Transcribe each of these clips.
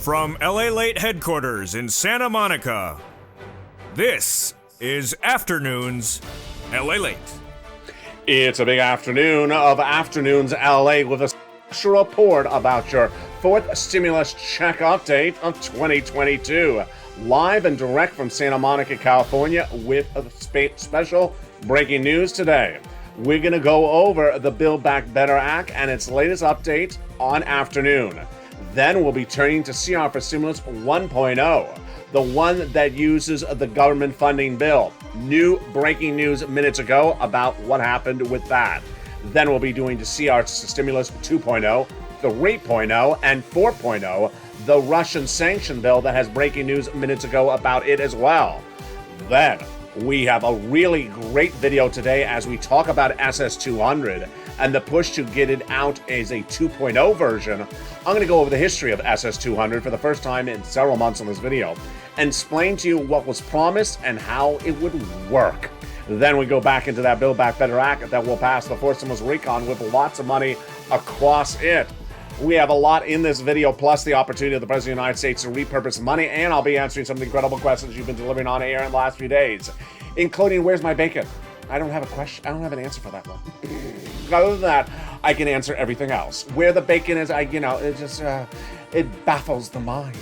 From LALATE headquarters in Santa Monica, this is Afternoons LALATE. It's a big afternoon of Afternoons LA with a special report about your fourth stimulus check update of 2022. Live and direct from Santa Monica, California with a special breaking news today. We're going to go over the Build Back Better Act and its latest update on Afternoon. Then we'll be turning to CR for Stimulus 1.0, the one that uses the government funding bill. New breaking news minutes ago about what happened with that. Then we'll be doing to CR Stimulus 2.0, 3.0, and 4.0, the Russian sanction bill that has breaking news minutes ago about it as well. Then we have a really great video today as we talk about SS200 and the push to get it out as a 2.0 version. I'm going to go over the history of SS200 for the first time in several months in this video and explain to you what was promised and how it would work. Then we go back into that Build Back Better Act that will pass the fourth stimulus recon with lots of money across it. We have a lot in this video, plus the opportunity of the President of the United States to repurpose money, and I'll be answering some of the incredible questions you've been delivering on air in the last few days, including where's my bacon? I don't have a question. I don't have an answer for that one. Other than that, I can answer everything else. Where the bacon is, it baffles the mind.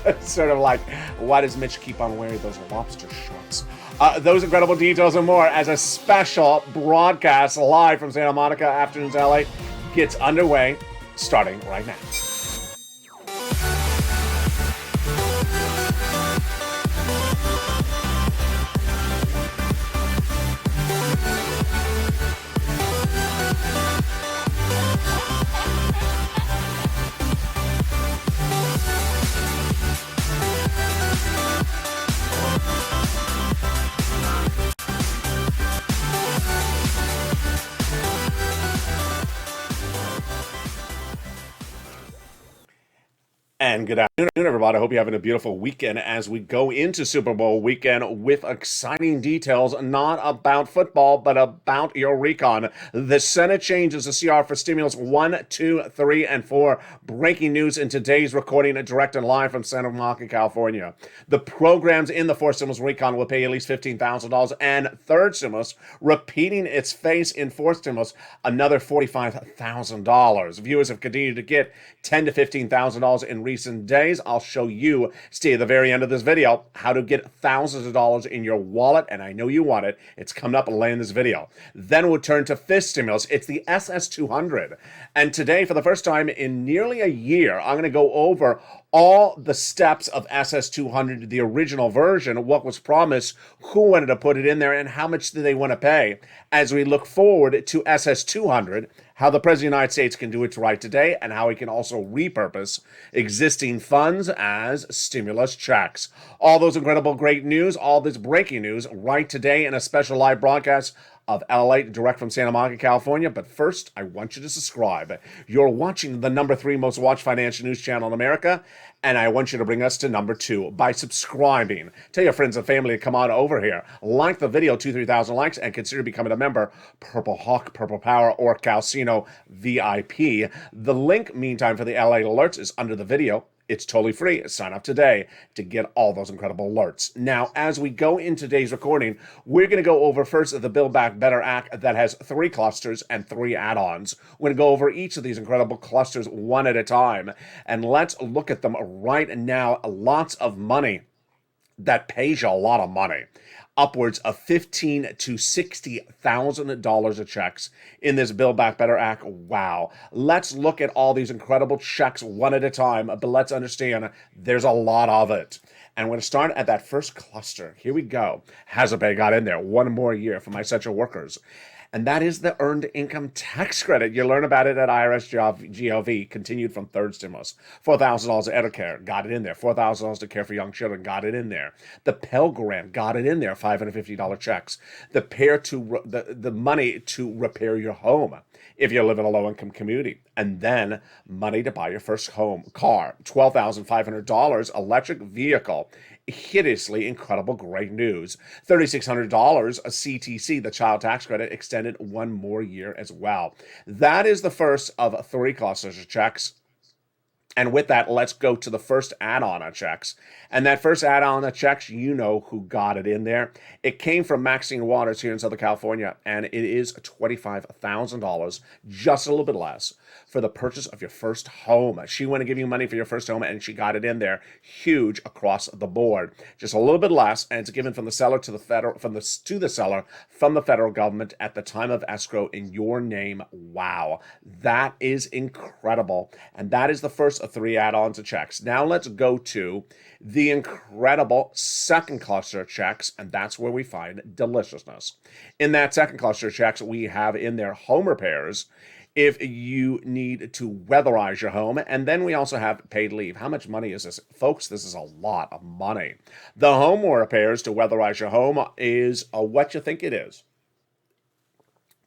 It's sort of like, why does Mitch keep on wearing those lobster shorts? Those incredible details and more as a special broadcast live from Santa Monica Afternoons LA gets underway, starting right now. And good afternoon, everybody. I hope you're having a beautiful weekend as we go into Super Bowl weekend with exciting details, not about football, but about your recon. The Senate changes the CR for Stimulus 1, 2, 3, and 4. Breaking news in today's recording, direct and live from Santa Monica, California. The programs in the fourth stimulus recon will pay at least $15,000, and third stimulus, repeating its face in fourth stimulus, another $45,000. Viewers have continued to get $10,000 to $15,000 in recent days. I'll show you, stay at the very end of this video, how to get thousands of dollars in your wallet, and I know you want it. It's coming up later in this video. Then we'll turn to fifth stimulus. It's the SS200. And today, for the first time in nearly a year, I'm going to go over all the steps of SS200, the original version, what was promised, who wanted to put it in there, and how much do they want to pay as we look forward to SS200, how the President of the United States can do it right today, and how he can also repurpose existing funds as stimulus checks. All those incredible great news, all this breaking news right today in a special live broadcast of LALATE direct from Santa Monica, California. But first, I want you to subscribe. You're watching the number 3 most watched financial news channel in America, and I want you to bring us to number 2 by subscribing. Tell your friends and family to come on over here. Like the video, 2,000-3,000 likes, and consider becoming a member. Purple Hawk, Purple Power, or Calcino VIP. The link, meantime, for the LA alerts is under the video. It's totally free. Sign up today to get all those incredible alerts. Now, as we go in today's recording, we're going to go over first the Build Back Better Act that has 3 clusters and 3 add-ons. We're going to go over each of these incredible clusters one at a time. And let's look at them right now. Lots of money that pays you a lot of money. Upwards of $15,000 to $60,000 of checks in this Build Back Better Act. Wow. Let's look at all these incredible checks one at a time, but let's understand there's a lot of it. And we're going to start at that first cluster. Here we go. Hazard got in there. 1 more year for my essential workers. And that is the Earned Income Tax Credit. You learn about it at IRS GOV, continued from third stimulus. $4,000 of Edacare, got it in there. $4,000 to care for young children, got it in there. The Pell Grant, got it in there. $550 checks. The money to repair your home if you live in a low-income community. And then money to buy your first home car, $12,500 electric vehicle. Hideously incredible great news. $3,600 a CTC, the child tax credit, extended 1 more year as well. That is the first of 3 clusters of checks And with that, let's go to the first add-on on checks. And that first add-on on checks, you know who got it in there. It came from Maxine Waters here in Southern California, and it is $25,000, just a little bit less, for the purchase of your first home. She wanted to give you money for your first home, and she got it in there, huge across the board. Just a little bit less, and it's given from the seller to the federal, to the seller from the federal government at the time of escrow in your name. Wow, that is incredible, and that is the first of 3 add-ons of checks. Now let's go to the incredible second cluster of checks, and that's where we find deliciousness. In that second cluster of checks, we have in there home repairs if you need to weatherize your home, and then we also have paid leave. How much money is this? Folks, this is a lot of money. The home repairs to weatherize your home is what you think it is.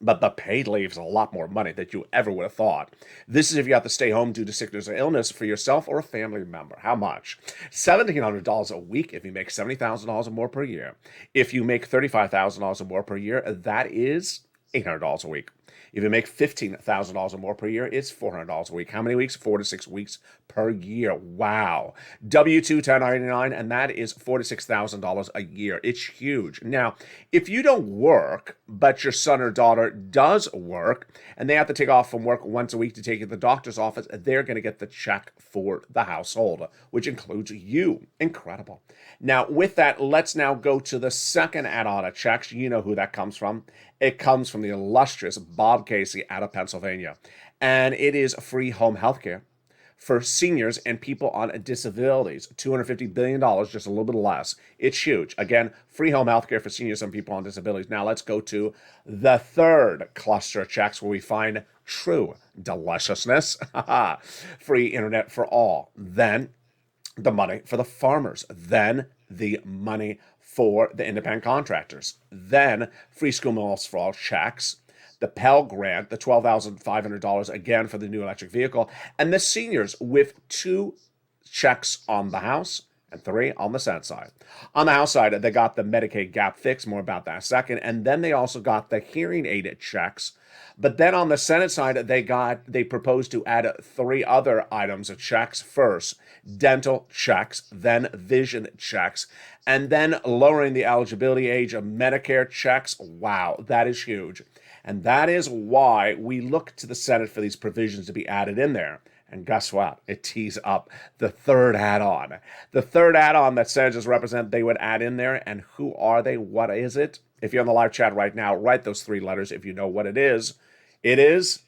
But the paid leave is a lot more money than you ever would have thought. This is if you have to stay home due to sickness or illness for yourself or a family member. How much? $1,700 a week if you make $70,000 or more per year. If you make $35,000 or more per year, that is $800 a week. If you make $15,000 or more per year, it's $400 a week. How many weeks? 4 to 6 weeks per year. Wow. W-2 1099, and that is $4,000 to $6,000 a year. It's huge. Now, if you don't work, but your son or daughter does work, and they have to take off from work once a week to take you to the doctor's office, they're going to get the check for the household, which includes you. Incredible. Now, with that, let's now go to the second add-on of checks. You know who that comes from. It comes from the illustrious Bob Casey out of Pennsylvania. And it is free home health care for seniors and people on disabilities. $250 billion, just a little bit less. It's huge. Again, free home health care for seniors and people on disabilities. Now let's go to the third cluster of checks where we find true deliciousness. Free internet for all. Then the money for the farmers. Then the money for the independent contractors. Then free school meals for all checks. The Pell Grant, the $12,500 again for the new electric vehicle. And the seniors with 2 checks on the House and 3 on the Senate side. On the House side, they got the Medicaid gap fix, more about that in a second. And then they also got the hearing aid checks. But then on the Senate side, they proposed to add 3 other items of checks. First, dental checks, then vision checks, and then lowering the eligibility age of Medicare checks. Wow, that is huge. And that is why we look to the Senate for these provisions to be added in there. And guess what? It tees up the third add-on. The third add-on that senators represent, they would add in there. And who are they? What is it? If you're on the live chat right now, write those 3 letters if you know what it is. It is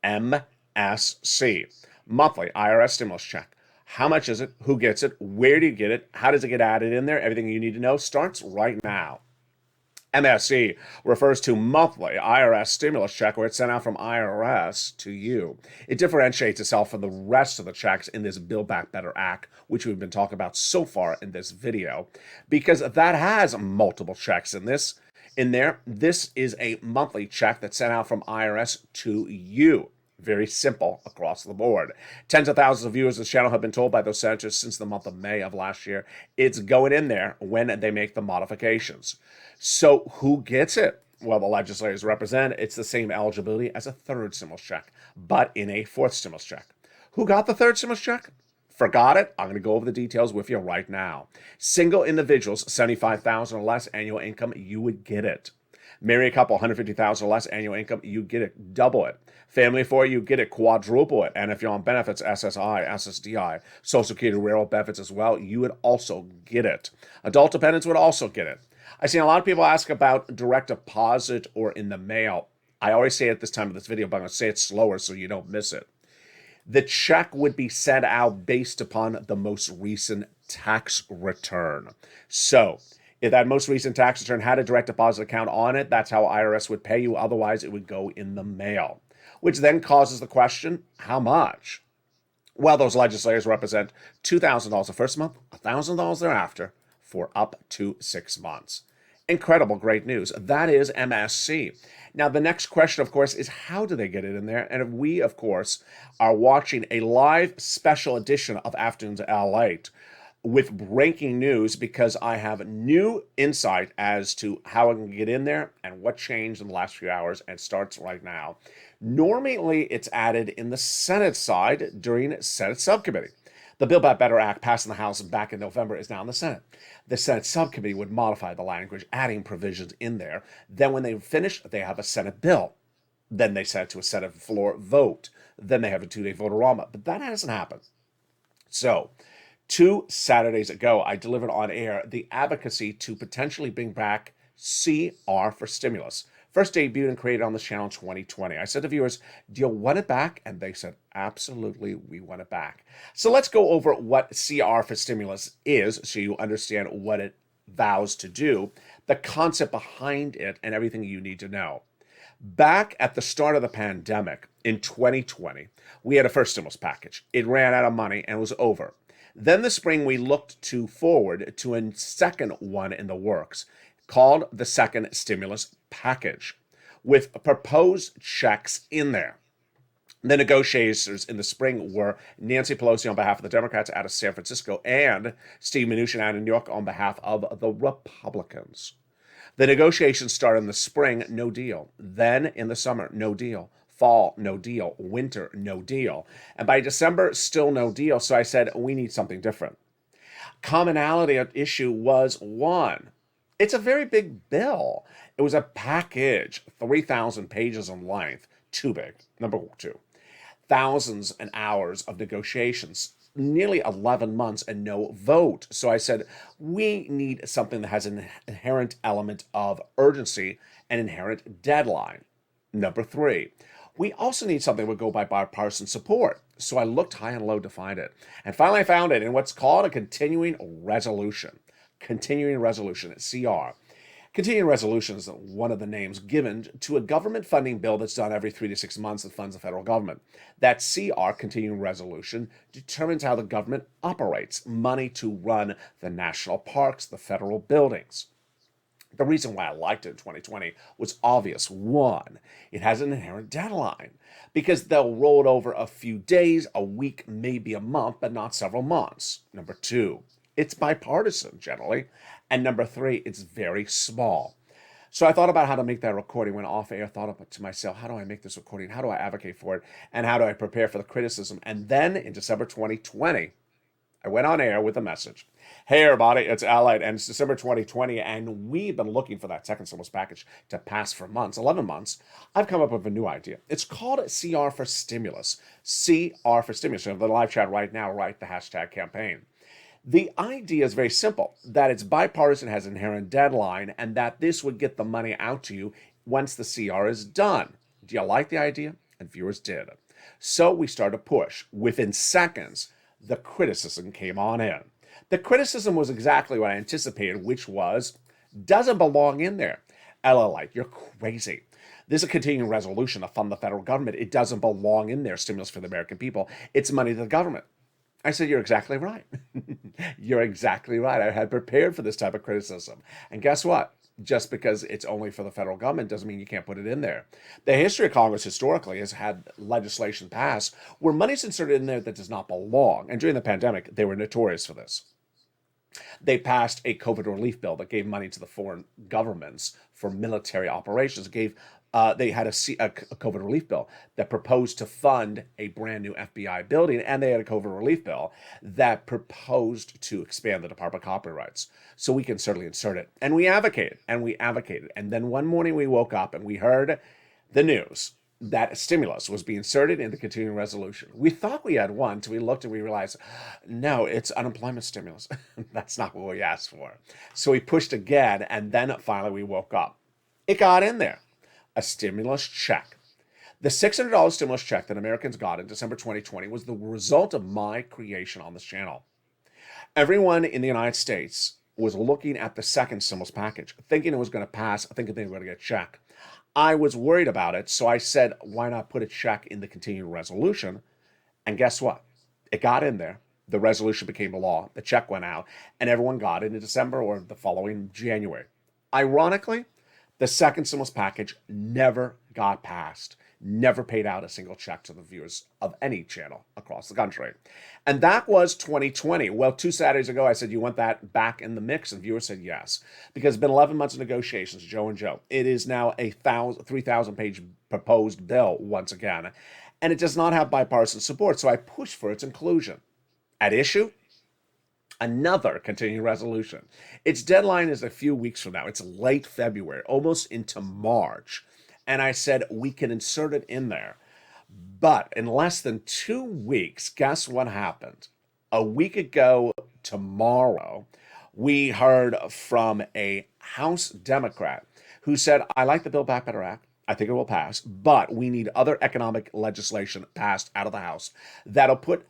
MSC, monthly IRS stimulus check. How much is it? Who gets it? Where do you get it? How does it get added in there? Everything you need to know starts right now. MSC refers to monthly IRS stimulus check where it's sent out from IRS to you. It differentiates itself from the rest of the checks in this Build Back Better Act, which we've been talking about so far in this video, because that has multiple checks in there. This is a monthly check that's sent out from IRS to you. Very simple across the board. Tens of thousands of viewers of this channel have been told by those senators since the month of May of last year. It's going in there when they make the modifications. So who gets it? Well, the legislators represent it's the same eligibility as a third stimulus check, but in a fourth stimulus check. Who got the third stimulus check? Forgot it? I'm going to go over the details with you right now. Single individuals, $75,000 or less annual income, you would get it. Marry a couple, $150,000 or less annual income, you get it. Double it. Family of 4, you get it. Quadruple it. And if you're on benefits, SSI, SSDI, Social Security, rural benefits as well, you would also get it. Adult dependents would also get it. I've seen a lot of people ask about direct deposit or in the mail. I always say it at this time of this video, but I'm going to say it slower so you don't miss it. The check would be sent out based upon the most recent tax return. So if that most recent tax return had a direct deposit account on it, that's how IRS would pay you. Otherwise, it would go in the mail, which then causes the question, how much? Well, those legislators represent $2,000 the first month, $1,000 thereafter for up to 6 months. Incredible, great news. That is MSC. Now, the next question, of course, is how do they get it in there? And we, of course, are watching a live special edition of Afternoons LALATE. with breaking news because I have new insight as to how I can get in there and what changed in the last few hours, and starts right now. Normally, it's added in the Senate side during Senate subcommittee. The Build Back Better Act passed in the House back in November is now in the Senate. The Senate subcommittee would modify the language, adding provisions in there. Then when they finish, they have a Senate bill. Then they send it to a Senate floor vote. Then they have a 2-day vote-a-rama. But that hasn't happened. So 2 Saturdays ago, I delivered on air the advocacy to potentially bring back CR for stimulus. First debuted and created on the channel in 2020. I said to viewers, do you want it back? And they said, absolutely, we want it back. So let's go over what CR for stimulus is so you understand what it vows to do, the concept behind it, and everything you need to know. Back at the start of the pandemic in 2020, we had a first stimulus package. It ran out of money and was over. Then this spring, we looked forward to a second one in the works called the second stimulus package with proposed checks in there. The negotiators in the spring were Nancy Pelosi on behalf of the Democrats out of San Francisco and Steve Mnuchin out of New York on behalf of the Republicans. The negotiations started in the spring, no deal. Then in the summer, no deal. Fall, no deal. Winter, no deal. And by December, still no deal. So I said, we need something different. Commonality at issue was one. It's a very big bill. It was a package, 3,000 pages in length, too big, number 2. Thousands and hours of negotiations, nearly 11 months and no vote. So I said, we need something that has an inherent element of urgency and inherent deadline. Number 3, we also need something that would go by bipartisan support. So I looked high and low to find it. And finally I found it in what's called a continuing resolution. Continuing resolution, CR. Continuing resolution is one of the names given to a government funding bill that's done every 3 to 6 months that funds the federal government. That CR, continuing resolution, determines how the government operates, money to run the national parks, the federal buildings. The reason why I liked it in 2020 was obvious. One, it has an inherent deadline because they'll roll it over a few days, a week, maybe a month, but not several months. Number 2, it's bipartisan generally. And number 3, it's very small. So I thought about how to make that recording. When off air, thought to myself, how do I make this recording? How do I advocate for it? And how do I prepare for the criticism? And then in December 2020, I went on air with a message. Hey everybody, it's LALATE, and it's December 2020, and we've been looking for that second stimulus package to pass for months, 11 months. I've come up with a new idea. It's called CR for Stimulus. CR for Stimulus. So in the live chat right now, write the hashtag campaign. The idea is very simple, that it's bipartisan, has an inherent deadline, and that this would get the money out to you once the CR is done. Do you like the idea? And viewers did. So we started to push. Within seconds, the criticism came on in. The criticism was exactly what I anticipated, which was, doesn't belong in there. LALATE, you're crazy. This is a continuing resolution to fund the federal government. It doesn't belong in there, stimulus for the American people. It's money to the government. I said, you're exactly right. You're exactly right. I had prepared for this type of criticism. And guess what? Just because it's only for the federal government doesn't mean you can't put it in there. The history of Congress historically has had legislation passed where money's inserted in there that does not belong. And during the pandemic, they were notorious for this. They passed a COVID relief bill that gave money to the foreign governments for military operations. They had a COVID relief bill that proposed to fund a brand new FBI building, and they had a COVID relief bill that proposed to expand the Department of Copyrights. So we can certainly insert it. And we advocated, and we advocated. And then one morning we woke up and we heard the news that stimulus was being inserted in the continuing resolution. We thought we had one until we looked and we realized, no, it's unemployment stimulus. That's not what we asked for. So we pushed again, and then finally we woke up. It got in there. A stimulus check. The $600 stimulus check that Americans got in December 2020 was the result of my creation on this channel. Everyone in the United States was looking at the second stimulus package, thinking it was going to pass, thinking they were going to get a check. I was worried about it, so I said, why not put a check in the continuing resolution? And guess what? It got in there. The resolution became a law. The check went out, and everyone got it in December or the following January. Ironically, the second stimulus package never got passed. never paid out a single check to the viewers of any channel across the country. And that was 2020. Well, 2 Saturdays ago, I said, you want that back in the mix? And viewers said yes. Because it's been 11 months of negotiations, Joe and Joe. It is now a 3,000-page proposed bill once again. And it does not have bipartisan support, so I pushed for its inclusion. At issue, another continuing resolution. Its deadline is a few weeks from now. It's late February, almost into March. And I said, we can insert it in there. But in less than 2 weeks, guess what happened? A week ago tomorrow, we heard from a House Democrat who said, I like the Build Back Better Act. I think it will pass, but we need other economic legislation passed out of the House that'll put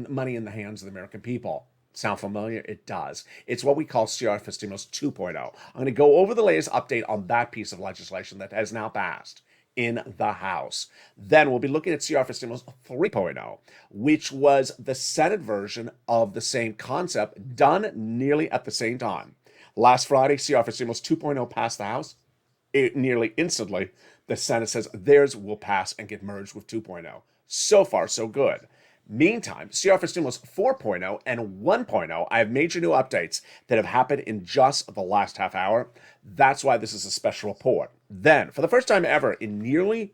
money in the hands of the American people. Sound familiar? It does. It's what we call CR for Stimulus 2.0. I'm going to go over the latest update on that piece of legislation that has now passed in the House. Then we'll be looking at CR for Stimulus 3.0, which was the Senate version of the same concept done nearly at the same time. Last Friday, CR for Stimulus 2.0 passed the House. Nearly instantly, the Senate says theirs will pass and get merged with 2.0. So far, so good. Meantime, CR for Stimulus 4.0 and 1.0, I have major new updates that have happened in just the last half hour. That's why this is a special report. Then, for the first time ever in nearly,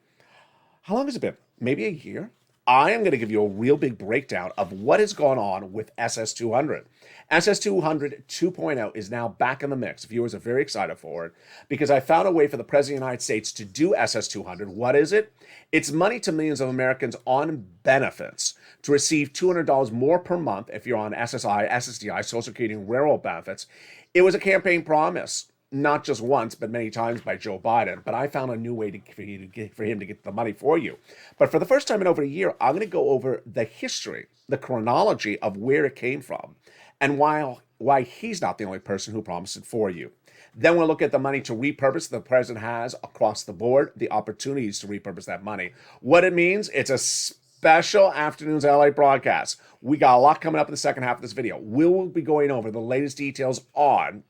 how long has it been? Maybe a year? I am going to give you a real big breakdown of what has gone on with SS200. SS200 2.0 is now back in the mix. Viewers are very excited for it because I found a way for the President of the United States to do SS200. What is it? It's money to millions of Americans on benefits to receive $200 more per month if you're on SSI, SSDI, Social Security, and railroad benefits. It was a campaign promise, not just once, but many times by Joe Biden. But I found a new way for him to get the money for you. But for the first time in over a year, I'm going to go over the history, the chronology of where it came from, and why he's not the only person who promised it for you. Then we'll look at the money to repurpose the president has across the board, the opportunities to repurpose that money. What it means, it's a special Afternoons LA broadcast. We got a lot coming up in the second half of this video. We'll be going over the latest details on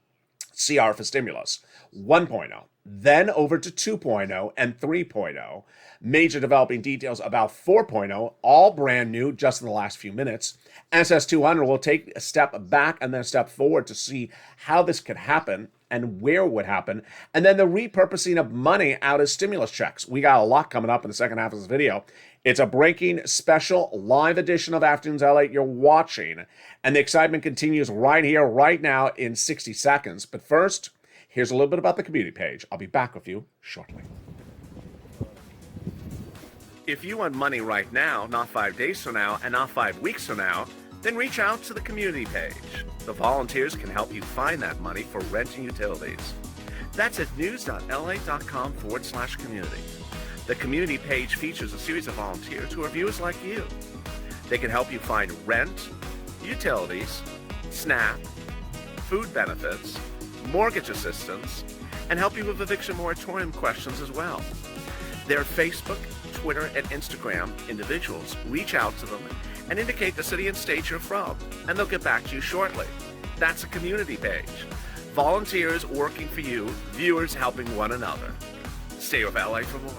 CR for Stimulus 1.0, then over to 2.0 and 3.0. Major developing details about 4.0, all brand new just in the last few minutes. SS200 will take a step back and then a step forward to see how this could happen and where it would happen. And then the repurposing of money out of stimulus checks. We got a lot coming up in the second half of this video. It's a breaking special live edition of Afternoons LA you're watching. And the excitement continues right here, right now in 60 seconds. But first, here's a little bit about the community page. I'll be back with you shortly. If you want money right now, not 5 days from now, and not 5 weeks from now, then reach out to the community page. The volunteers can help you find that money for rent and utilities. That's at news.la.com/community. The community page features a series of volunteers who are viewers like you. They can help you find rent, utilities, SNAP, food benefits, mortgage assistance, and help you with eviction moratorium questions as well. Their Facebook, Twitter, and Instagram individuals reach out to them and indicate the city and state you're from, and they'll get back to you shortly. That's a community page. Volunteers working for you, viewers helping one another. Stay with LA for more.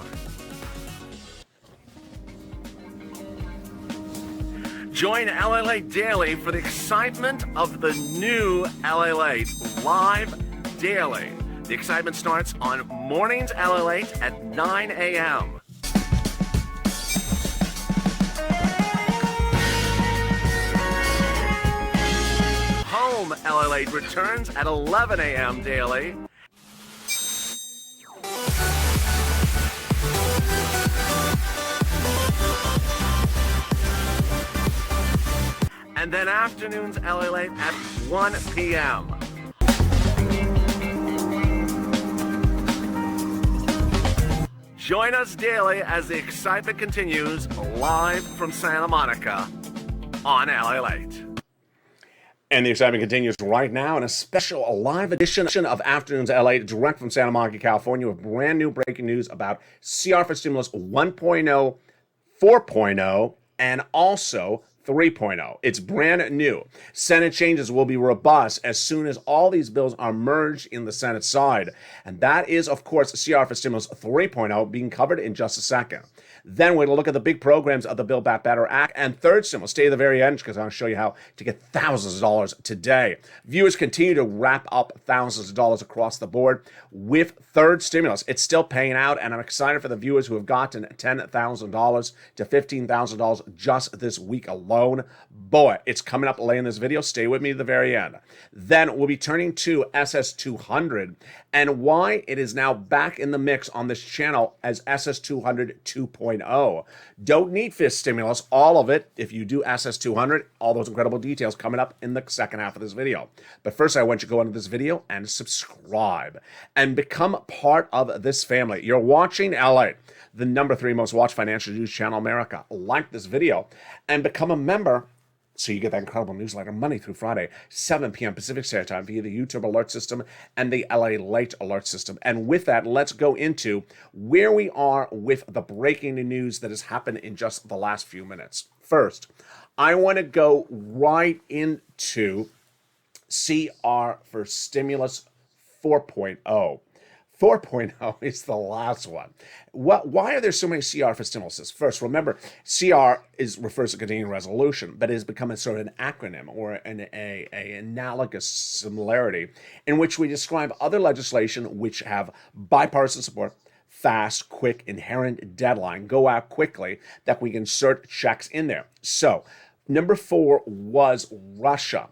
Join LALATE Daily for the excitement of the new LALATE live daily. The excitement starts on mornings LALATE at 9 a.m. Home LALATE returns at 11 a.m. daily. And then Afternoons LALATE at 1 p.m. Join us daily as the excitement continues live from Santa Monica on LALATE. And the excitement continues right now in a special live edition of Afternoons LA, direct from Santa Monica, California, with brand new breaking news about CR for Stimulus 1.0, 4.0, and also 3.0. It's brand new. Senate changes will be robust as soon as all these bills are merged in the Senate side. And that is, of course, CR for Stimulus 3.0 being covered in just a second. Then we're going to look at the big programs of the Build Back Better Act and third stimulus. Stay at the very end because I'm going to show you how to get thousands of dollars today. Viewers continue to wrap up thousands of dollars across the board with third stimulus. It's still paying out, and I'm excited for the viewers who have gotten $10,000 to $15,000 just this week alone. Boy, it's coming up late in this video. Stay with me to the very end. Then we'll be turning to SS200 and why it is now back in the mix on this channel as SS200 2.0. Don't need fifth stimulus, all of it. If you do SS200, all those incredible details coming up in the second half of this video. But first, I want you to go into this video and subscribe and become part of this family. You're watching LALATE, the #3 most watched financial news channel in America. Like this video and become a member so you get that incredible newsletter Monday through Friday, 7 p.m. Pacific Standard Time via the YouTube alert system and the LALATE alert system. And with that, let's go into where we are with the breaking news that has happened in just the last few minutes. First, I want to go right into CR for Stimulus 4.0. 4.0 is the last one. Why are there so many CR for stimuluses? First, remember, CR refers to continuing resolution, but it has become a sort of an acronym or an analogous similarity in which we describe other legislation which have bipartisan support, fast, quick, inherent deadline, go out quickly, that we can insert checks in there. So, number 4 was Russia.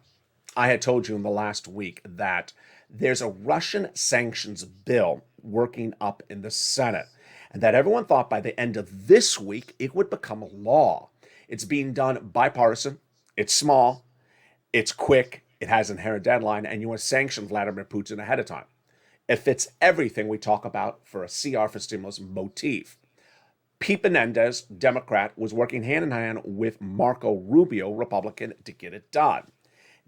I had told you in the last week that there's a Russian sanctions bill working up in the Senate, and that everyone thought by the end of this week it would become law. It's being done bipartisan, it's small, it's quick, it has an inherent deadline, and you want to sanction Vladimir Putin ahead of time. It fits everything we talk about for a CR for stimulus motif. Pete Menendez, Democrat, was working hand in hand with Marco Rubio, Republican, to get it done.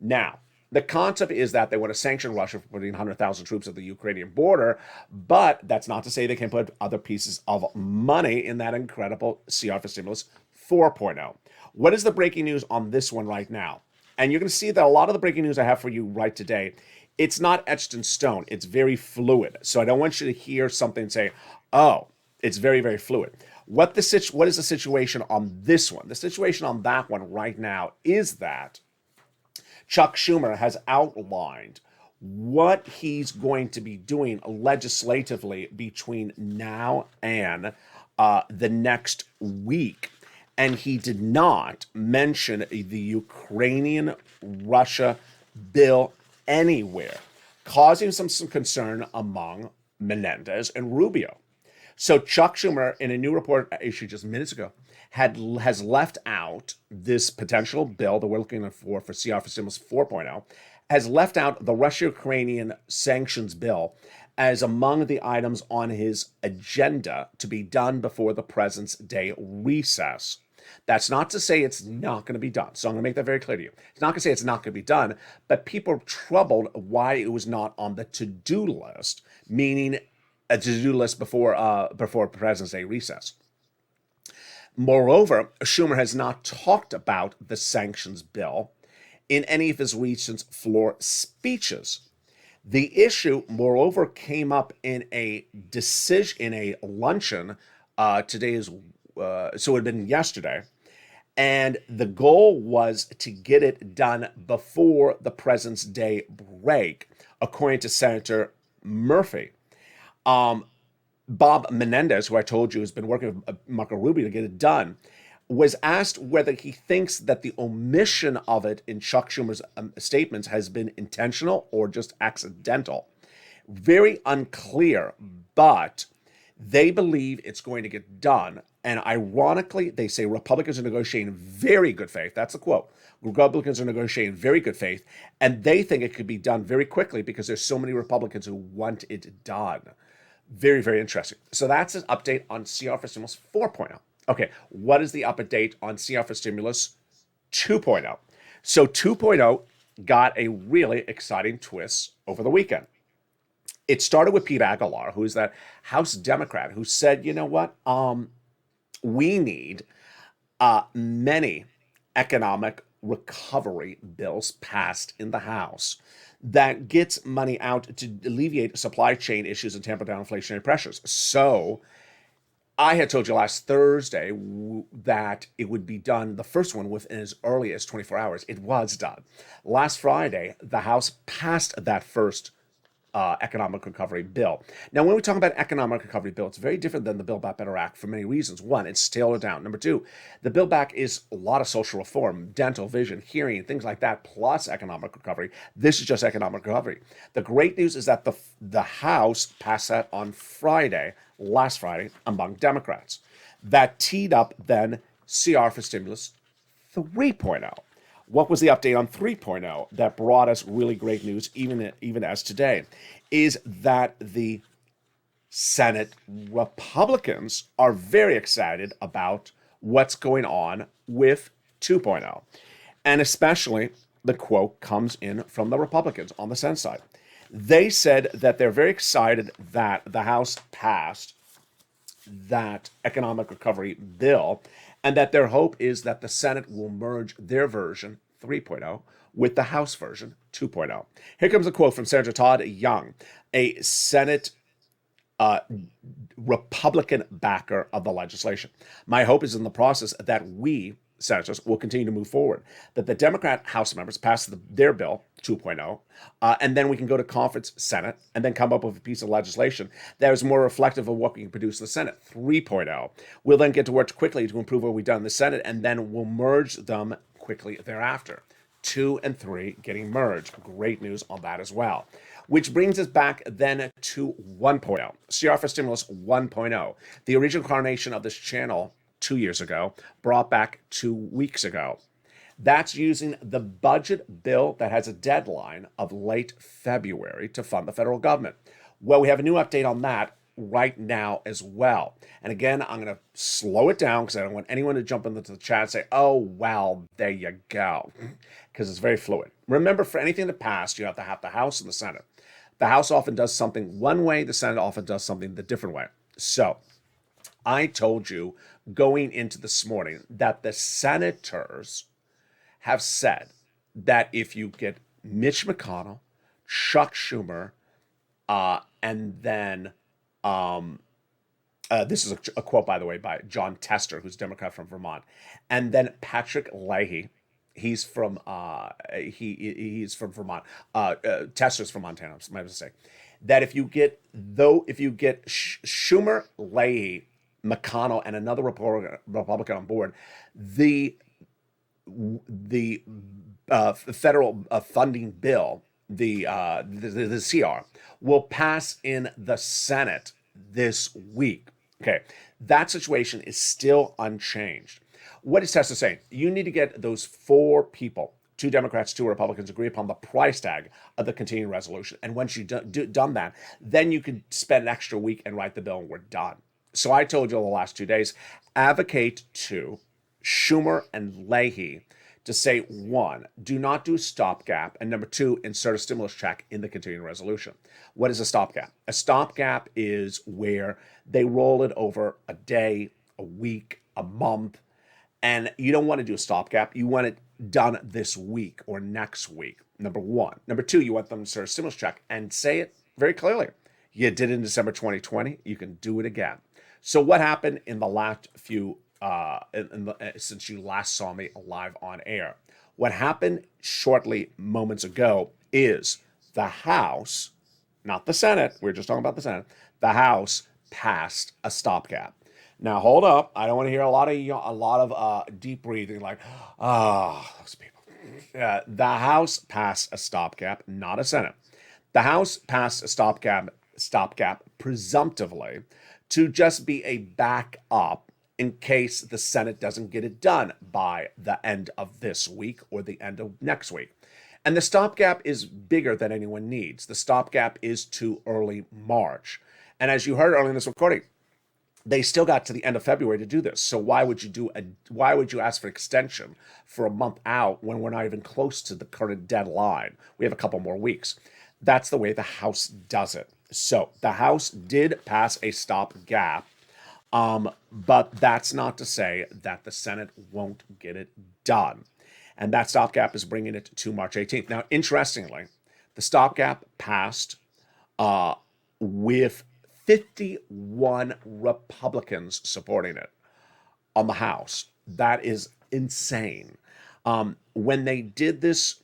Now, the concept is that they want to sanction Russia for putting 100,000 troops at the Ukrainian border, but that's not to say they can put other pieces of money in that incredible CR for Stimulus 4.0. What is the breaking news on this one right now? And you're going to see that a lot of the breaking news I have for you right today, it's not etched in stone. It's very fluid. So I don't want you to hear something and say, oh, it's very, very fluid. What is the situation on this one? The situation on that one right now is that Chuck Schumer has outlined what he's going to be doing legislatively between now and the next week. And he did not mention the Ukrainian-Russia bill anywhere, causing some concern among Menendez and Rubio. So Chuck Schumer, in a new report issued just minutes ago, has left out this potential bill that we're looking for CR for Stimulus 4.0, has left out the Russia-Ukrainian sanctions bill as among the items on his agenda to be done before the President's Day recess. That's not to say it's not going to be done. So I'm going to make that very clear to you. It's not going to say it's not going to be done, but people are troubled why it was not on the to-do list, meaning a to-do list before President's Day recess. Moreover, Schumer has not talked about the sanctions bill in any of his recent floor speeches. The issue, moreover, came up in a luncheon. Today is, so it had been yesterday. And the goal was to get it done before the President's Day break, according to Senator Murphy. Bob Menendez, who I told you has been working with Marco Rubio to get it done, was asked whether he thinks that the omission of it in Chuck Schumer's statements has been intentional or just accidental. Very unclear, but they believe it's going to get done. And ironically, they say Republicans are negotiating in very good faith. That's a quote. Republicans are negotiating in very good faith, and they think it could be done very quickly because there's so many Republicans who want it done. Very, very interesting. So that's an update on CR for Stimulus 4.0. Okay, what is the update on CR for Stimulus 2.0? So 2.0 got a really exciting twist over the weekend. It started with Pete Aguilar, who is that House Democrat, who said, you know what, we need many economic recovery bills passed in the House that gets money out to alleviate supply chain issues and tamper down inflationary pressures. So I had told you last Thursday that it would be done, the first one, within as early as 24 hours. It was done. Last Friday, the House passed that first economic recovery bill. Now, when we talk about economic recovery bill, it's very different than the Build Back Better Act for many reasons. One, it's tailored down. Number two, the Build Back is a lot of social reform, dental, vision, hearing, things like that, plus economic recovery. This is just economic recovery. The great news is that the House passed that on Friday, last Friday, among Democrats. That teed up then CR for Stimulus 3.0. What was the update on 3.0 that brought us really great news, even as today, is that the Senate Republicans are very excited about what's going on with 2.0. And especially the quote comes in from the Republicans on the Senate side. They said that they're very excited that the House passed that economic recovery bill, and that their hope is that the Senate will merge their version 3.0 with the House version 2.0. Here comes a quote from Senator Todd Young, a Senate Republican backer of the legislation. My hope is in the process that we, senators, will continue to move forward, that the Democrat House members pass their bill 2.0, and then we can go to conference Senate and then come up with a piece of legislation that is more reflective of what we can produce in the Senate 3.0. We'll then get to work quickly to improve what we've done in the Senate, and then we'll merge them quickly thereafter. 2 and 3 getting merged. Great news on that as well. Which brings us back then to 1.0, CR for Stimulus 1.0, the original incarnation of this channel 2 years ago, brought back 2 weeks ago. That's using the budget bill that has a deadline of late February to fund the federal government. Well, we have a new update on that right now as well. And again, I'm going to slow it down because I don't want anyone to jump into the chat and say, oh, well, there you go, because it's very fluid. Remember, for anything to pass, you have to have the House and the Senate. The House often does something one way, the Senate often does something the different way. So I told you going into this morning that the senators have said that if you get Mitch McConnell, Chuck Schumer, and then this is a quote, by the way, by John Tester, who's a Democrat from Vermont, and then Patrick Leahy. He's from he's from Vermont. Tester's from Montana. My mistake. That if you get Schumer, Leahy, McConnell, and another Republican on board, the federal funding bill, the CR, will pass in the Senate this week. Okay, that situation is still unchanged. What is Tester saying? You need to get those 4 people, 2 Democrats, 2 Republicans, agree upon the price tag of the continuing resolution. And once you've done that, then you can spend an extra week and write the bill, and we're done. So I told you the last 2 days, advocate to Schumer and Leahy to say, 1, do not do a stopgap, and number 2, insert a stimulus check in the continuing resolution. What is a stopgap? A stopgap is where they roll it over a day, a week, a month, and you don't want to do a stopgap. You want it done this week or next week, number 1. Number 2, you want them to insert a stimulus check and say it very clearly. You did it in December 2020. You can do it again. So what happened in the last few since you last saw me live on air? What happened shortly moments ago is the House, not the Senate, we're just talking about the Senate, the House passed a stopgap. Now hold up, I don't want to hear a lot of deep breathing like, those people. The House passed a stopgap, not a Senate. The House passed a stopgap presumptively to just be a backup in case the Senate doesn't get it done by the end of this week or the end of next week. And the stopgap is bigger than anyone needs. The stopgap is to early March. And as you heard earlier in this recording, they still got to the end of February to do this. So why would you ask for extension for a month out when we're not even close to the current deadline? We have a couple more weeks. That's the way the House does it. So the House did pass a stopgap But that's not to say that the Senate won't get it done. And that stopgap is bringing it to March 18th. Now, interestingly, the stopgap passed with 51 Republicans supporting it on the House. That is insane. When they did this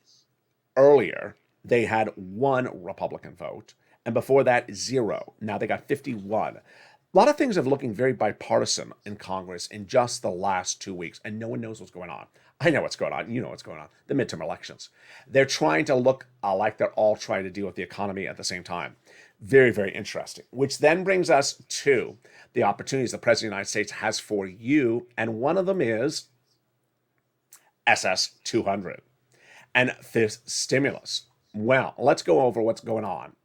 earlier, they had one Republican vote, and before that, zero. Now they got 51. A lot of things are looking very bipartisan in Congress in just the last 2 weeks, and no one knows what's going on. I know what's going on. You know what's going on. The midterm elections. They're trying to look like they're all trying to deal with the economy at the same time. Very, very interesting. Which then brings us to the opportunities the President of the United States has for you, and one of them is SS 200 and fifth stimulus. Well, let's go over what's going on.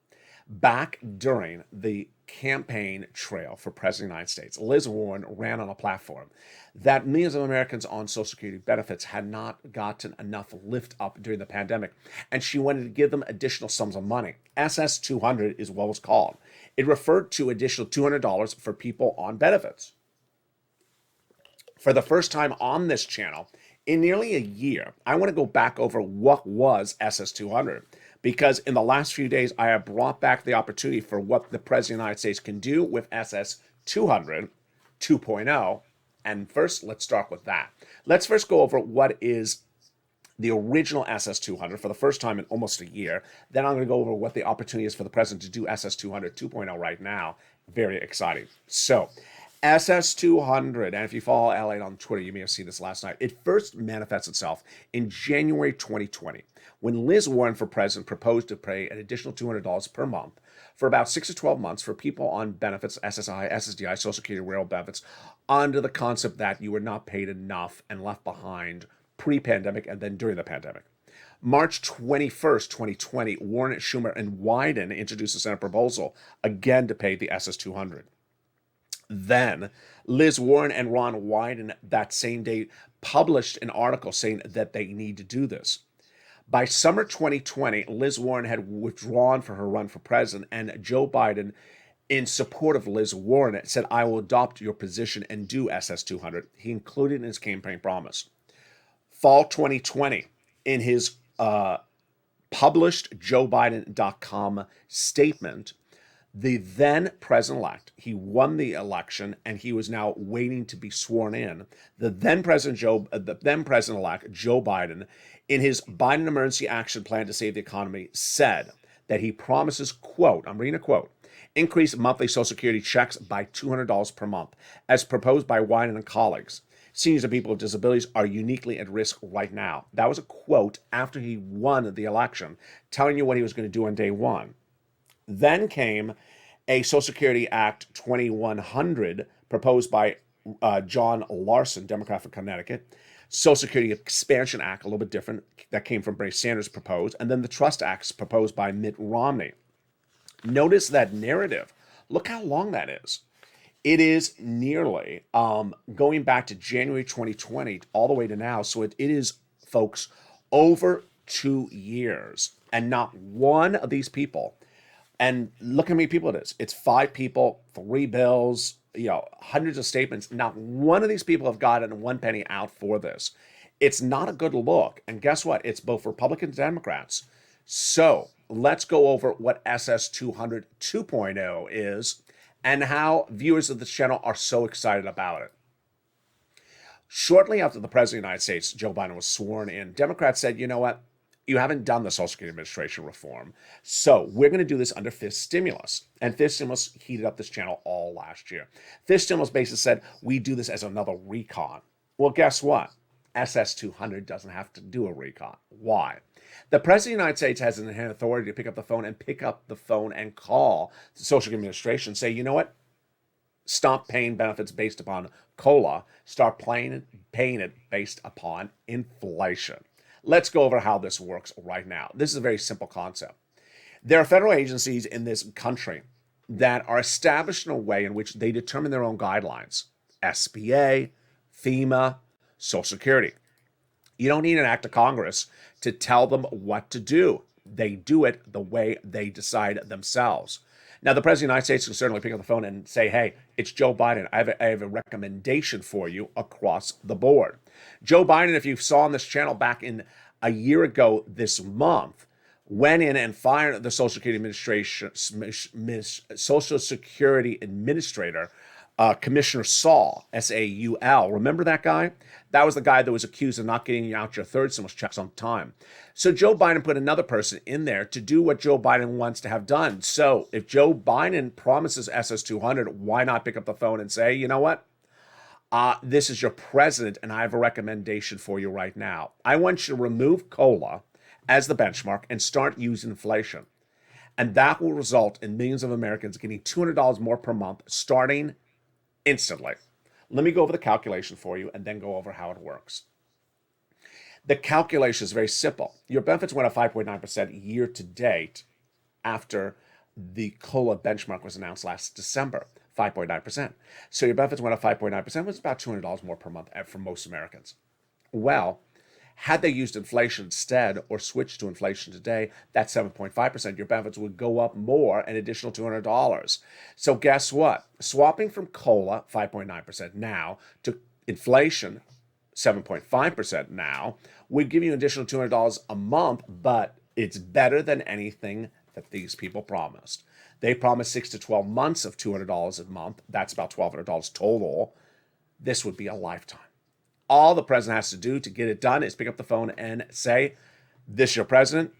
Back during the campaign trail for President of the United States, Liz Warren ran on a platform that millions of Americans on Social Security benefits had not gotten enough lift up during the pandemic, and she wanted to give them additional sums of money. SS 200 is what it was called. It referred to additional $200 for people on benefits. For the first time on this channel in nearly a year, I want to go back over what was SS 200. Because in the last few days, I have brought back the opportunity for what the President of the United States can do with SS 200 2.0. And first, let's start with that. Let's first go over what is the original SS 200 for the first time in almost a year. Then I'm going to go over what the opportunity is for the President to do SS 200 2.0 right now. Very exciting. So, SS 200, and if you follow LALATE on Twitter, you may have seen this last night. It first manifests itself in January 2020, when Liz Warren for president proposed to pay an additional $200 per month for about 6 to 12 months for people on benefits, SSI, SSDI, Social Security, rail benefits, under the concept that you were not paid enough and left behind pre-pandemic and then during the pandemic. March 21st, 2020, Warren, Schumer, and Wyden introduced a Senate proposal, again to pay the SS 200. Then Liz Warren and Ron Wyden that same day published an article saying that they need to do this. By summer 2020, Liz Warren had withdrawn for her run for president, and Joe Biden, in support of Liz Warren, said, "I will adopt your position and do SS 200. He included in his campaign promise. Fall 2020, in his published JoeBiden.com statement, the then president-elect, he won the election and he was now waiting to be sworn in. The then president-elect Joe Biden, in his Biden Emergency Action Plan to Save the Economy, said that he promises, quote, I'm reading a quote, increase monthly Social Security checks by $200 per month, as proposed by Wyden and colleagues. Seniors and people with disabilities are uniquely at risk right now. That was a quote after he won the election, telling you what he was going to do on day one. Then came a Social Security Act 2100 proposed by John Larson, Democrat from Connecticut. Social Security Expansion Act, a little bit different, that came from Bernie Sanders proposed. And then the Trust Acts proposed by Mitt Romney. Notice that narrative. Look how long that is. It is nearly going back to January 2020 all the way to now. So it is, folks, over 2 years. And not one of these people, and look how many people it is. It's 5 people, 3 bills, hundreds of statements. Not one of these people have gotten 1 penny out for this. It's not a good look. And guess what? It's both Republicans and Democrats. So let's go over what SS 200 2.0 is and how viewers of this channel are so excited about it. Shortly after the President of the United States, Joe Biden, was sworn in, Democrats said, you know what? You haven't done the Social Security Administration reform. So we're going to do this under fifth stimulus. And fifth stimulus heated up this channel all last year. Fifth stimulus basically said, we do this as another recon. Well, guess what? SS 200 doesn't have to do a recon. Why? The President of the United States has an inherent authority to pick up the phone and call the Social Security Administration and say, you know what? Stop paying benefits based upon COLA. Start paying it based upon inflation. Let's go over how this works right now. This is a very simple concept. There are federal agencies in this country that are established in a way in which they determine their own guidelines. SBA, FEMA, Social Security. You don't need an act of Congress to tell them what to do. They do it the way they decide themselves. Now, the President of the United States can certainly pick up the phone and say, hey, it's Joe Biden. I have a recommendation for you across the board. Joe Biden, if you saw on this channel back in a year ago this month, went in and fired the Social Security Administrator, Commissioner Saul, Saul. Remember that guy? That was the guy that was accused of not getting out your third stimulus checks on time. So Joe Biden put another person in there to do what Joe Biden wants to have done. So if Joe Biden promises SS200, why not pick up the phone and say, you know what? This is your president, and I have a recommendation for you right now. I want you to remove COLA as the benchmark and start using inflation. And that will result in millions of Americans getting $200 more per month starting instantly. Let me go over the calculation for you and then go over how it works. The calculation is very simple. Your benefits went up 5.9% year to date after the COLA benchmark was announced last December, 5.9%. So your benefits went up 5.9%, which is about $200 more per month for most Americans. Well, had they used inflation instead or switched to inflation today, that's 7.5%. Your benefits would go up more, an additional $200. So guess what? Swapping from COLA, 5.9% now, to inflation, 7.5% now, would give you an additional $200 a month, but it's better than anything that these people promised. They promised 6 to 12 months of $200 a month. That's about $1,200 total. This would be a lifetime. All the president has to do to get it done is pick up the phone and say, this is your president.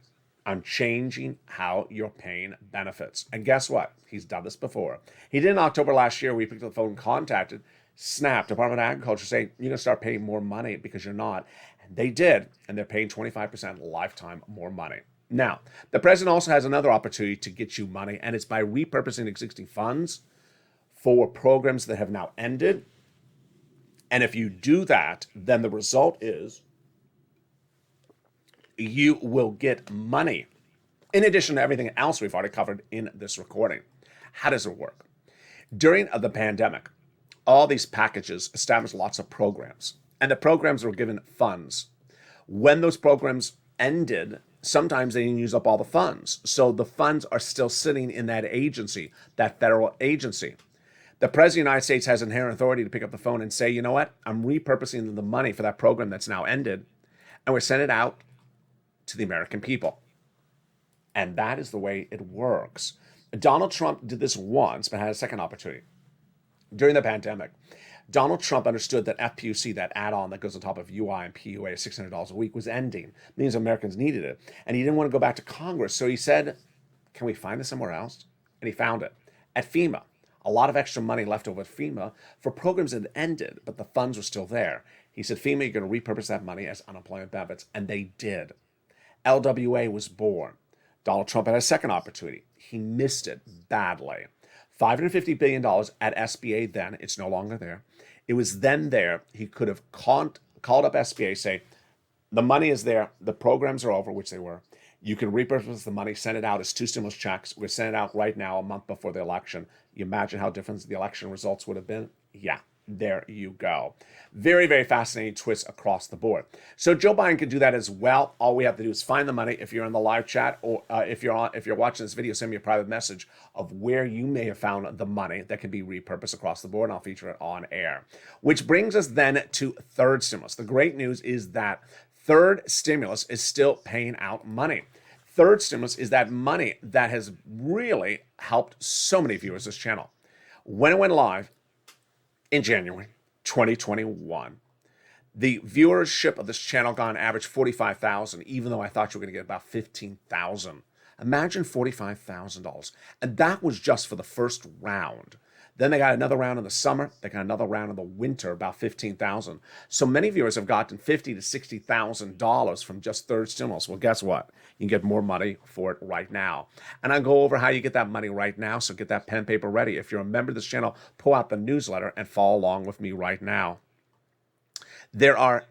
I'm changing how you're paying benefits. And guess what? He's done this before. He did in October last year. We picked up the phone and contacted SNAP, Department of Agriculture, saying, you're going to start paying more money because you're not. And they did. And they're paying 25% lifetime more money. Now, the president also has another opportunity to get you money, and it's by repurposing existing funds for programs that have now ended. And if you do that, then the result is you will get money, in addition to everything else we've already covered in this recording. How does it work? During the pandemic, all these packages established lots of programs, and the programs were given funds. When those programs ended, sometimes they didn't use up all the funds. So the funds are still sitting in that agency, that federal agency. The President of the United States has inherent authority to pick up the phone and say, you know what? I'm repurposing the money for that program that's now ended, and we're sending it out to the American people. And that is the way it works. Donald Trump did this once, but had a second opportunity. During the pandemic, Donald Trump understood that FPUC, that add-on that goes on top of UI and PUA, $600 a week, was ending. Means Americans needed it. And he didn't want to go back to Congress. So he said, can we find this somewhere else? And he found it at FEMA. A lot of extra money left over at FEMA for programs that had ended, but the funds were still there. He said, FEMA, you're going to repurpose that money as unemployment benefits. And they did. LWA was born. Donald Trump had a second opportunity. He missed it badly. $550 billion at SBA then. It's no longer there. It was then there. He could have called up SBA, say, the money is there. The programs are over, which they were. You can repurpose the money, send it out as 2 stimulus checks. We're sending it out right now, a month before the election. You imagine how different the election results would have been? Yeah, there you go. Very, very fascinating twist across the board. So Joe Biden can do that as well. All we have to do is find the money. If you're in the live chat, or if you're watching this video, send me a private message of where you may have found the money that can be repurposed across the board, and I'll feature it on air. Which brings us then to third stimulus. The great news is that third stimulus is still paying out money. Third stimulus is that money that has really helped so many viewers this channel. When it went live in January 2021, the viewership of this channel got on average 45,000, even though I thought you were going to get about 15,000. Imagine $45,000. And that was just for the first round. Then they got another round in the summer. They got another round in the winter, about 15,000. So many viewers have gotten $50,000 to $60,000 from just third stimulus. Well, guess what? You can get more money for it right now. And I'll go over how you get that money right now. So get that pen and paper ready. If you're a member of this channel, pull out the newsletter and follow along with me right now. There are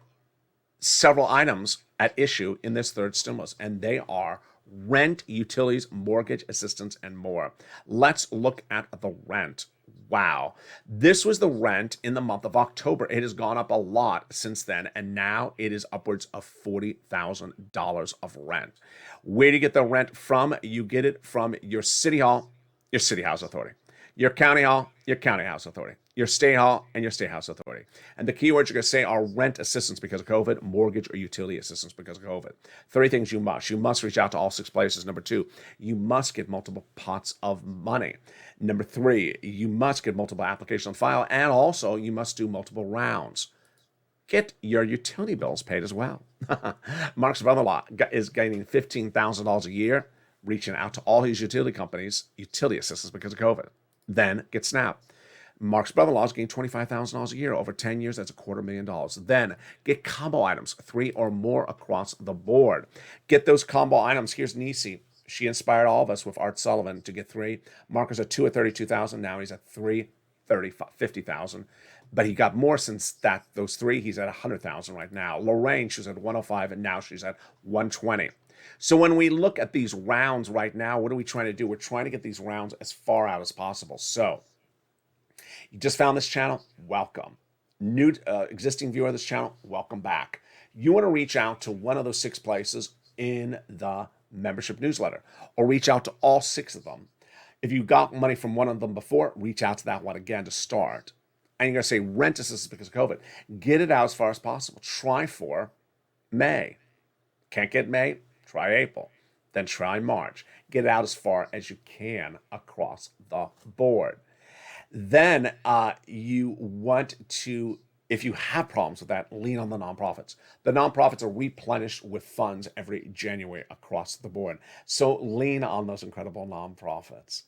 several items at issue in this third stimulus, and they are rent, utilities, mortgage assistance, and more. Let's look at the rent. Wow. This was the rent in the month of October. It has gone up a lot since then, and now it is upwards of $40,000 of rent. Where do you get the rent from? You get it from your city hall, your city house authority. Your county hall, your county house authority. Your state hall, and your state house authority. And the keywords you're going to say are rent assistance because of COVID, mortgage or utility assistance because of COVID. 3 things you must. You must reach out to all 6 places. Number 2, you must get multiple pots of money. Number 3, you must get multiple applications on file, and also you must do multiple rounds. Get your utility bills paid as well. Mark's brother-in-law is gaining $15,000 a year, reaching out to all his utility companies, utility assistance because of COVID. Then get SNAP. Mark's brother-in-law is getting $25,000 a year. Over 10 years, that's $250,000. Then get combo items, 3 or more across the board. Get those combo items. Here's Nisi. She inspired all of us with Art Sullivan to get 3. Mark is at 2 at $32,000. Now he's at 3, $50,000. But he got more since those 3. He's at $100,000 right now. Lorraine, she was at 105, and now she's at 120. So when we look at these rounds right now, what are we trying to do? We're trying to get these rounds as far out as possible. So you just found this channel? Welcome. New existing viewer of this channel? Welcome back. You want to reach out to one of those 6 places in the membership newsletter, or reach out to all 6 of them. If you got money from one of them before, reach out to that one again to start. And you're going to say rent assistance because of COVID. Get it out as far as possible. Try for May. Can't get May? Try April. Then try March. Get it out as far as you can across the board. Then you want to, if you have problems with that, lean on the nonprofits. The nonprofits are replenished with funds every January across the board. So lean on those incredible nonprofits.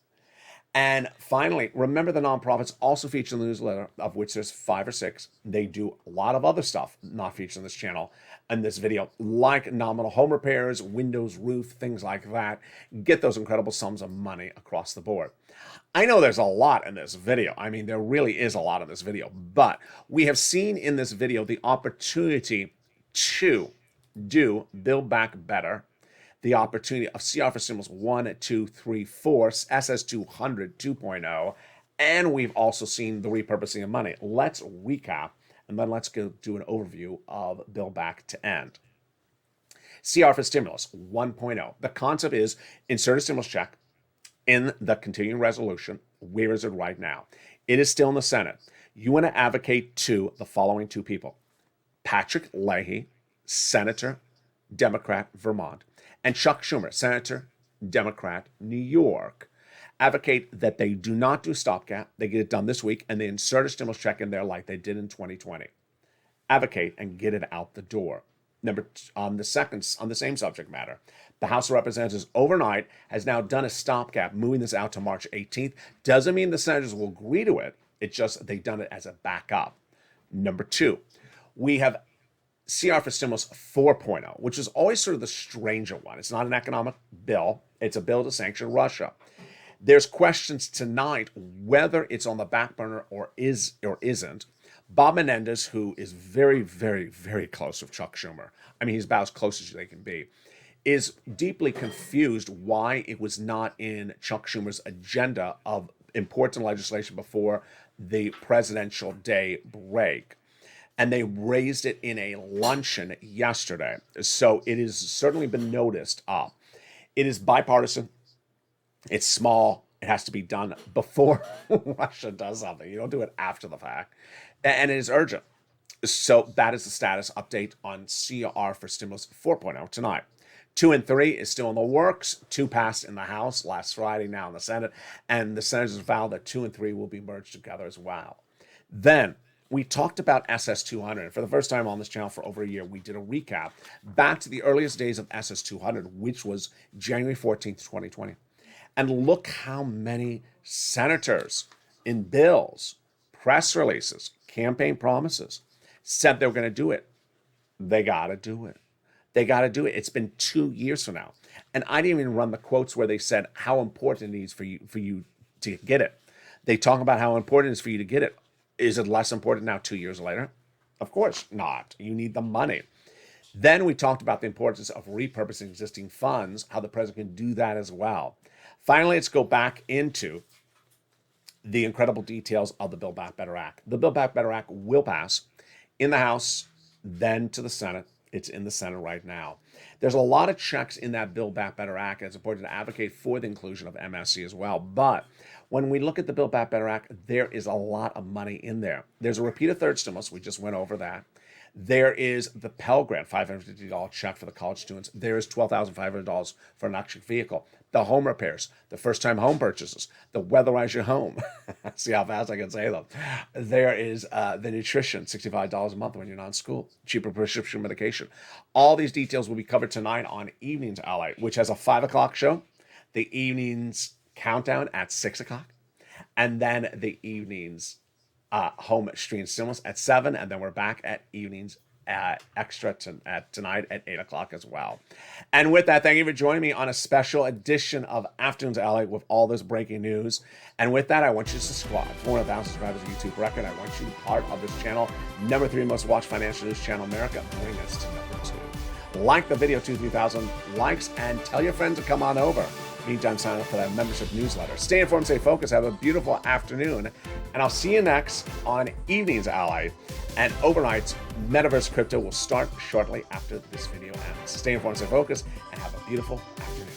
And finally, remember the nonprofits also feature in the newsletter, of which there's 5 or 6. They do a lot of other stuff not featured in this channel and this video, like nominal home repairs, windows, roof, things like that. Get those incredible sums of money across the board. I know there's a lot in this video. I mean, there really is a lot in this video, but we have seen in this video the opportunity to Build Back Better, the opportunity of CR for Stimulus 1, 2, 3, 4, SS200 2.0, and we've also seen the repurposing of money. Let's recap, and then let's go do an overview of Build Back to End. CR for Stimulus 1.0. The concept is insert a stimulus check in the continuing resolution. Where is it right now? It is still in the Senate. You want to advocate to the following 2 people: Patrick Leahy, Senator, Democrat, Vermont, and Chuck Schumer, Senator, Democrat, New York. Advocate that they do not do stopgap. They get it done this week, and they insert a stimulus check in there like they did in 2020. Advocate and get it out the door. On the same subject matter, the House of Representatives overnight has now done a stopgap, moving this out to March 18th. Doesn't mean the senators will agree to it. It's just they've done it as a backup. Number 2, we have CR for Stimulus 4.0, which is always sort of the stranger one. It's not an economic bill. It's a bill to sanction Russia. There's questions tonight whether it's on the back burner or isn't. Bob Menendez, who is very, very, very close with Chuck Schumer, I mean, he's about as close as they can be, is deeply confused why it was not in Chuck Schumer's agenda of important legislation before the presidential day break. And they raised it in a luncheon yesterday. So it has certainly been noticed. It is bipartisan. It's small. It has to be done before Russia does something. You don't do it after the fact. And it is urgent. So that is the status update on CR for Stimulus 4.0 tonight. 2 and 3 is still in the works. 2 passed in the House last Friday, now in the Senate. And the senators vowed that 2 and 3 will be merged together as well. Then we talked about SS200. For the first time on this channel for over a year, we did a recap back to the earliest days of SS200, which was January 14th, 2020. And look how many senators in bills, press releases, campaign promises said they were going to do it. They got to do it. They got to do it. It's been 2 years from now. And I didn't even run the quotes where they said how important it is for you to get it. They talk about how important it is for you to get it. Is it less important now 2 years later? Of course not. You need the money. Then we talked about the importance of repurposing existing funds, how the president can do that as well. Finally, let's go back into the incredible details of the Build Back Better Act. The Build Back Better Act will pass in the House, then to the Senate, It's in the Senate right now. There's a lot of checks in that Build Back Better Act, and it's important to advocate for the inclusion of MSC as well. But when we look at the Build Back Better Act, there is a lot of money in there. There's a repeated third stimulus. We just went over that. There is the Pell Grant, $550 check for the college students. There is $12,500 for an electric vehicle. The home repairs, the first-time home purchases, the weatherize your home. See how fast I can say them. There is the nutrition, $65 a month when you're not in school. Cheaper prescription medication. All these details will be covered tonight on Evenings LA, which has a 5 o'clock show, the evenings countdown at 6 o'clock, and then the evenings home stream stimulus at 7, and then we're back at evenings extra tonight at 8 o'clock as well. And with that, thank you for joining me on a special edition of Afternoons LA with all this breaking news. And with that, I want you to subscribe. 400,000 subscribers YouTube record. I want you to be part of this channel. Number 3 most watched financial news channel in America. Bring us to number 2. Like the video, 3,000 likes, and tell your friends to come on over. Meantime, sign up for that membership newsletter. Stay informed, stay focused, have a beautiful afternoon, and I'll see you next on Evenings Ally. And overnight, Metaverse Crypto will start shortly after this video ends. Stay informed, stay focused, and have a beautiful afternoon.